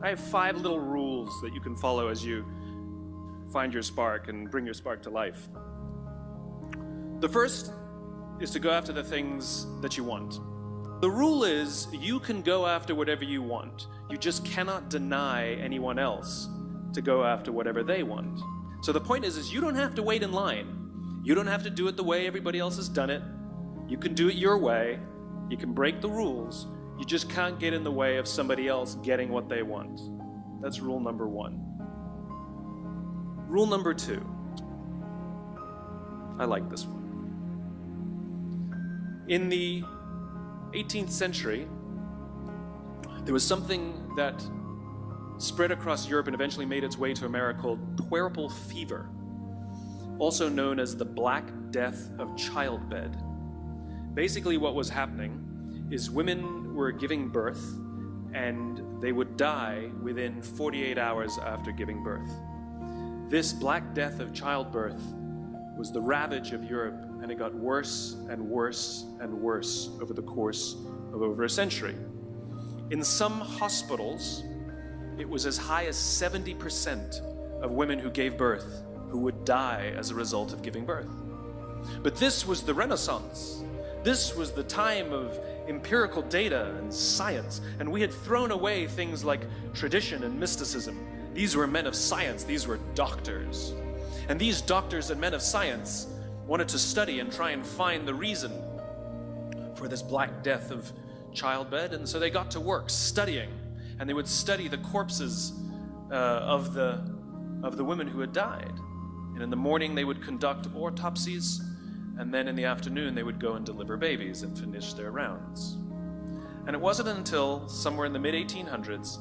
I have 5 little rules that you can follow as you find your spark and bring your spark to life. The first is to go after the things that you want. The rule is you can go after whatever you want. You just cannot deny anyone else to go after whatever they want. So the point is you don't have to wait in line. You don't have to do it the way everybody else has done it. You can do it your way. You can break the rules. You just can't get in the way of somebody else getting what they want. That's rule number 1. Rule number 2. I like this one. In the 18th century, there was something that spread across Europe and eventually made its way to America called puerperal fever, also known as the Black Death of childbed. Basically what was happening is women were giving birth and they would die within 48 hours after giving birth. This Black Death of childbirth was the ravage of Europe, and it got worse and worse and worse over the course of over a century. In some hospitals, it was as high as 70% of women who gave birth who would die as a result of giving birth. But this was the Renaissance. This was the time of empirical data and science, and we had thrown away things like tradition and mysticism. These were men of science, these were doctors. And these doctors and men of science wanted to study and try and find the reason for this Black Death of childbed, and so they got to work studying, and they would study the corpses of the women who had died. And in the morning they would conduct autopsies, and then in the afternoon they would go and deliver babies and finish their rounds. And it wasn't until somewhere in the mid-1800s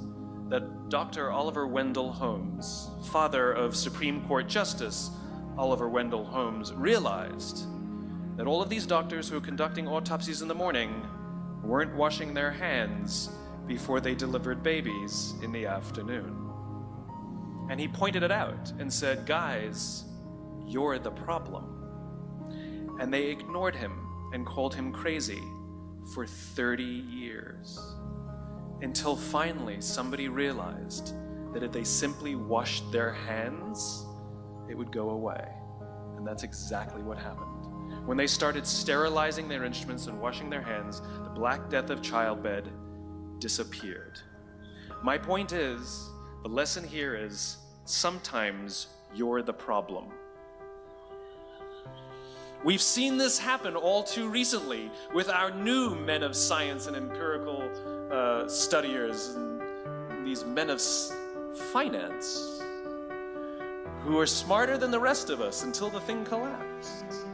that Dr. Oliver Wendell Holmes, father of Supreme Court Justice Oliver Wendell Holmes, realized that all of these doctors who were conducting autopsies in the morning weren't washing their hands before they delivered babies in the afternoon. And he pointed it out and said, "Guys, you're the problem." And they ignored him and called him crazy for 30 years. Until finally somebody realized that if they simply washed their hands, it would go away. And that's exactly what happened. When they started sterilizing their instruments and washing their hands, the Black Death of childbed disappeared. My point is, the lesson here is, sometimes you're the problem. We've seen this happen all too recently with our new men of science and empirical studiers, and these men of finance who are smarter than the rest of us until the thing collapsed.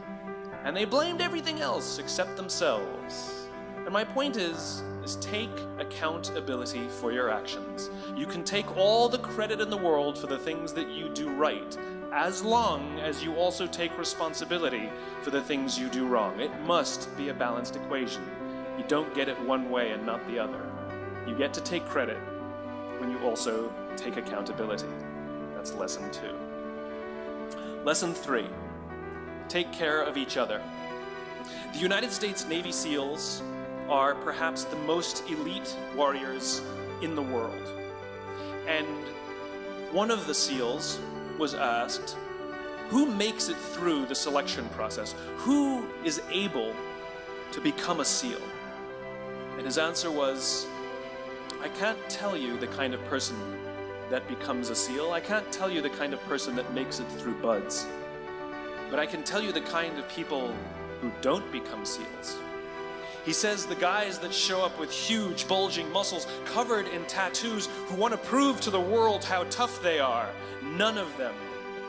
And they blamed everything else except themselves. And my point is take accountability for your actions. You can take all the credit in the world for the things that you do right, as long as you also take responsibility for the things you do wrong. It must be a balanced equation. You don't get it one way and not the other. You get to take credit when you also take accountability. That's lesson 2. Lesson 3, take care of each other. The United States Navy SEALs are perhaps the most elite warriors in the world. And one of the SEALs was asked, who makes it through the selection process? Who is able to become a SEAL? And his answer was, I can't tell you the kind of person that becomes a SEAL. I can't tell you the kind of person that makes it through BUD/S. But I can tell you the kind of people who don't become SEALs. He says the guys that show up with huge bulging muscles covered in tattoos who want to prove to the world how tough they are, none of them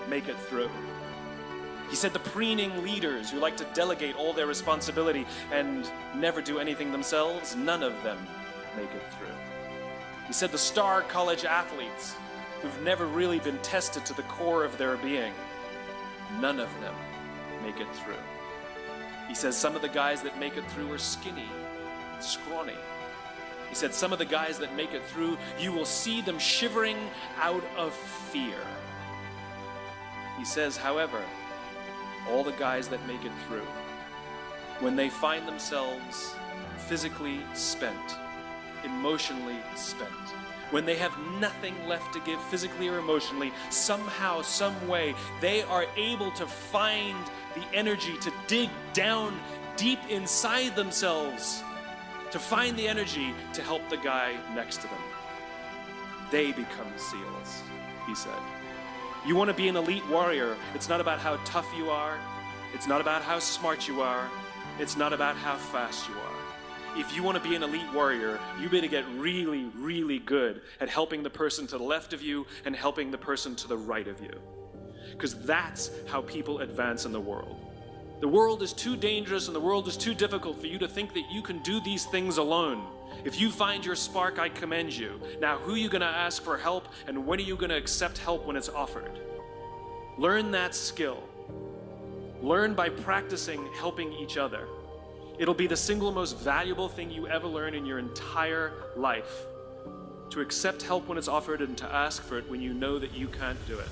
make it through. He said the preening leaders who like to delegate all their responsibility and never do anything themselves, none of them make it through. He said the star college athletes who've never really been tested to the core of their being, none of them make it through. He says some of the guys that make it through are skinny, scrawny. He said some of the guys that make it through, you will see them shivering out of fear. He says, however, all the guys that make it through, when they find themselves physically spent, emotionally spent, when they have nothing left to give physically or emotionally, somehow, some way, they are able to find the energy to dig down deep inside themselves, to find the energy to help the guy next to them. They become SEALs, he said. You want to be an elite warrior, it's not about how tough you are, it's not about how smart you are, it's not about how fast you are. If you want to be an elite warrior, you better get really, really good at helping the person to the left of you and helping the person to the right of you. Because that's how people advance in the world. The world is too dangerous and the world is too difficult for you to think that you can do these things alone. If you find your spark, I commend you. Now, who are you going to ask for help, and when are you going to accept help when it's offered? Learn that skill. Learn by practicing helping each other. It'll be the single most valuable thing you ever learn in your entire life. To accept help when it's offered and to ask for it when you know that you can't do it.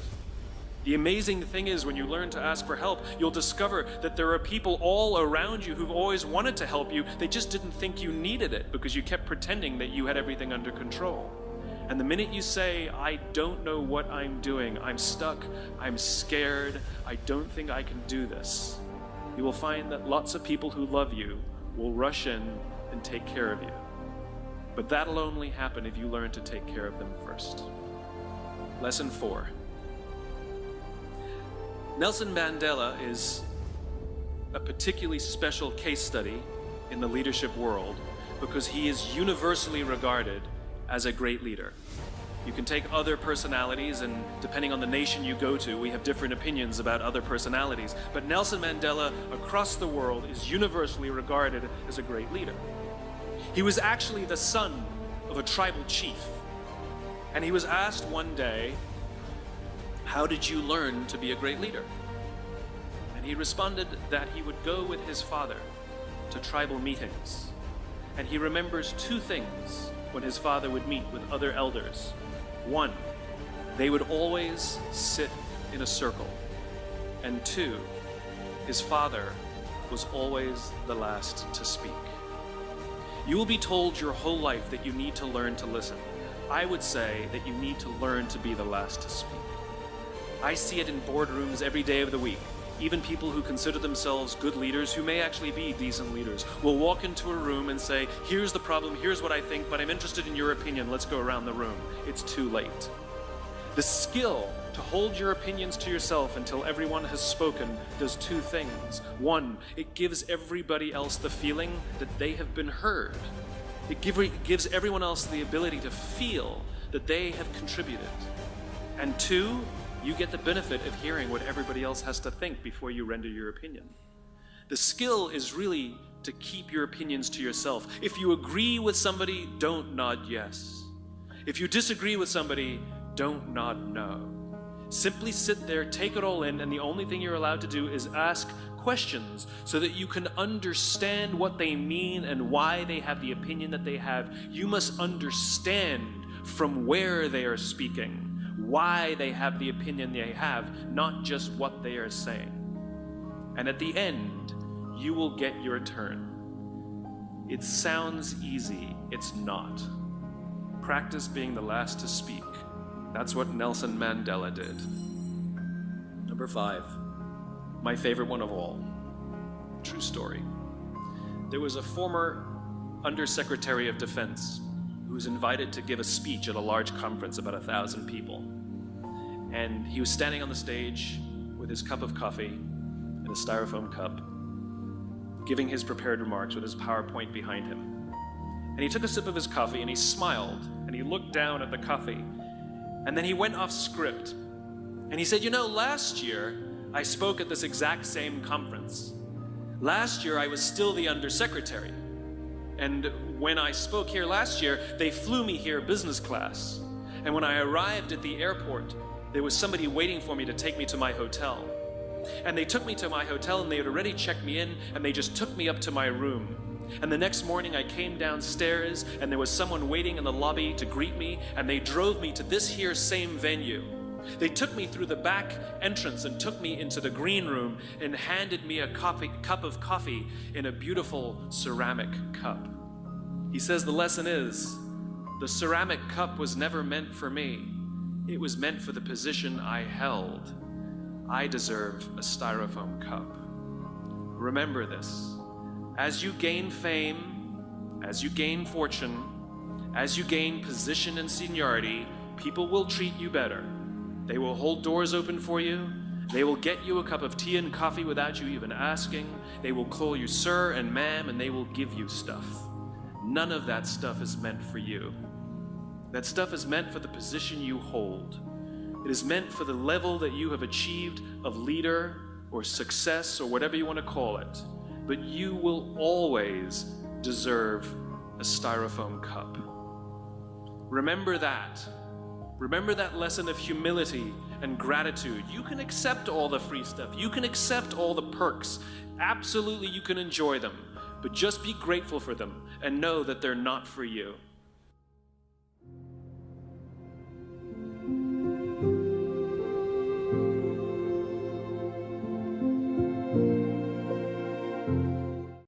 The amazing thing is, when you learn to ask for help, you'll discover that there are people all around you who've always wanted to help you. They just didn't think you needed it because you kept pretending that you had everything under control. And the minute you say, I don't know what I'm doing, I'm stuck, I'm scared, I don't think I can do this, you will find that lots of people who love you will rush in and take care of you. But that'll only happen if you learn to take care of them first. Lesson 4. Nelson Mandela is a particularly special case study in the leadership world because he is universally regarded as a great leader. You can take other personalities, and depending on the nation you go to, we have different opinions about other personalities. But Nelson Mandela, across the world, is universally regarded as a great leader. He was actually the son of a tribal chief. And he was asked one day, how did you learn to be a great leader? And he responded that he would go with his father to tribal meetings. And he remembers two things when his father would meet with other elders. One, they would always sit in a circle. And two, his father was always the last to speak. You will be told your whole life that you need to learn to listen. I would say that you need to learn to be the last to speak. I see it in boardrooms every day of the week. Even people who consider themselves good leaders, who may actually be decent leaders, will walk into a room and say, here's the problem, here's what I think, but I'm interested in your opinion, let's go around the room. It's too late. The skill to hold your opinions to yourself until everyone has spoken does two things. One, it gives everybody else the feeling that they have been heard. It gives everyone else the ability to feel that they have contributed. And two, you get the benefit of hearing what everybody else has to think before you render your opinion. The skill is really to keep your opinions to yourself. If you agree with somebody, don't nod yes. If you disagree with somebody, don't nod no. Simply sit there, take it all in, and the only thing you're allowed to do is ask questions so that you can understand what they mean and why they have the opinion that they have. You must understand from where they are speaking, why they have the opinion they have, not just what they are saying. And at the end, you will get your turn. It sounds easy, it's not. Practice being the last to speak. That's what Nelson Mandela did. Number 5, my favorite one of all. True story. There was a former Undersecretary of Defense who was invited to give a speech at a large conference, about 1,000 people. And he was standing on the stage with his cup of coffee in a styrofoam cup, giving his prepared remarks with his PowerPoint behind him. And he took a sip of his coffee and he smiled and he looked down at the coffee. And then he went off script. And he said, you know, last year I spoke at this exact same conference. Last year I was still the undersecretary. And when I spoke here last year, they flew me here business class. And when I arrived at the airport, there was somebody waiting for me to take me to my hotel. And they took me to my hotel and they had already checked me in and they just took me up to my room. And the next morning I came downstairs and there was someone waiting in the lobby to greet me and they drove me to this here same venue. They took me through the back entrance and took me into the green room and handed me a cup of coffee in a beautiful ceramic cup. He says the lesson is, The ceramic cup was never meant for me. It was meant for the position I held. I deserve a styrofoam cup. Remember this. As you gain fame, as you gain fortune, as you gain position and seniority, people will treat you better. They will hold doors open for you. They will get you a cup of tea and coffee without you even asking. They will call you sir and ma'am, and they will give you stuff. None of that stuff is meant for you. That stuff is meant for the position you hold. It is meant for the level that you have achieved of leader or success or whatever you want to call it. But you will always deserve a styrofoam cup. Remember that. Remember that lesson of humility and gratitude. You can accept all the free stuff. You can accept all the perks. Absolutely, you can enjoy them. But just be grateful for them and know that they're not for you.